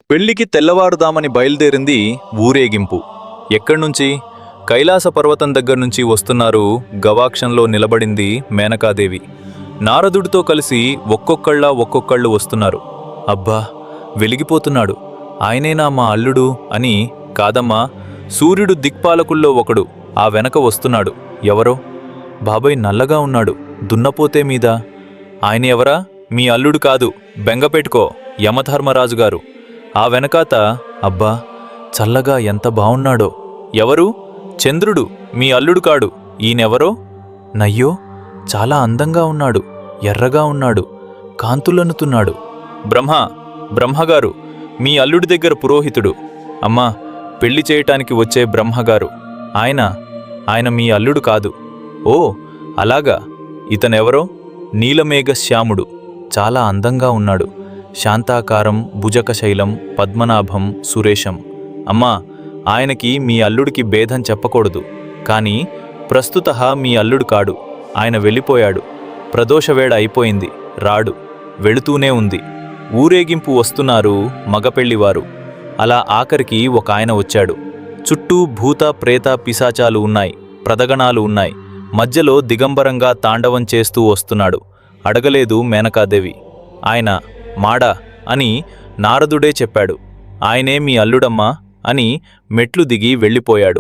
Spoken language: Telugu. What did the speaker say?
పెళ్లికి తెల్లవారుదామని బయలుదేరింది ఊరేగింపు. ఎక్కడ్నుంచి? కైలాస పర్వతం దగ్గర్నుంచి వస్తున్నారు. గవాక్షంలో నిలబడింది మేనకాదేవి. నారదుడితో కలిసి ఒక్కొక్కళ్ళు వస్తున్నారు. అబ్బా, వెలిగిపోతున్నాడు, ఆయనేనా మా అల్లుడు అని. కాదమ్మా, సూర్యుడు దిక్పాలకుల్లో ఒకడు ఆ వెనక వస్తున్నాడు. ఎవరో? బాబాయ్ నల్లగా ఉన్నాడు, దున్నపోతే మీద. ఆయన ఎవరా? మీ అల్లుడు కాదు, బెంగపెట్టుకో, యమధర్మరాజుగారు. ఆ వెనకాత అబ్బా, చల్లగా ఎంత బావున్నాడో. ఎవరు? చంద్రుడు, మీ అల్లుడు కాడు. ఈయనెవరో? నయ్యో, చాలా అందంగా ఉన్నాడు, ఎర్రగా ఉన్నాడు, కాంతులన్నుతున్నాడు. బ్రహ్మగారు, మీ అల్లుడి దగ్గర పురోహితుడు. అమ్మా, పెళ్లి చేయటానికి వచ్చే బ్రహ్మగారు. ఆయన మీ అల్లుడు కాదు. ఓ అలాగా. ఇతనెవరో? నీలమేఘశ్యాముడు, చాలా అందంగా ఉన్నాడు, శాంతాకారం, భుజకశైలం, పద్మనాభం, సురేశం. అమ్మా, ఆయనకి మీ అల్లుడికి భేదం చెప్పకూడదు, కానీ ప్రస్తుత మీ అల్లుడు కాడు. ఆయన వెళ్ళిపోయాడు. ప్రదోషవేళ అయిపోయింది, రాడు. వెళుతూనే ఉంది. ఊరేగింపు వస్తున్నారు మగపెళ్లివారు. అలా ఆఖరికి ఒక ఆయన వచ్చాడు. చుట్టూ భూత ప్రేత పిశాచాలు ఉన్నాయి, ప్రదగణాలు ఉన్నాయి. మధ్యలో దిగంబరంగా తాండవం చేస్తూ వస్తున్నాడు. అడగలేదు మేనకాదేవి. ఆయన మాడా అని నారదుడే చెప్పాడు. ఆయనే మీ అల్లుడమ్మా అని మెట్లు దిగి వెళ్ళిపోయాడు.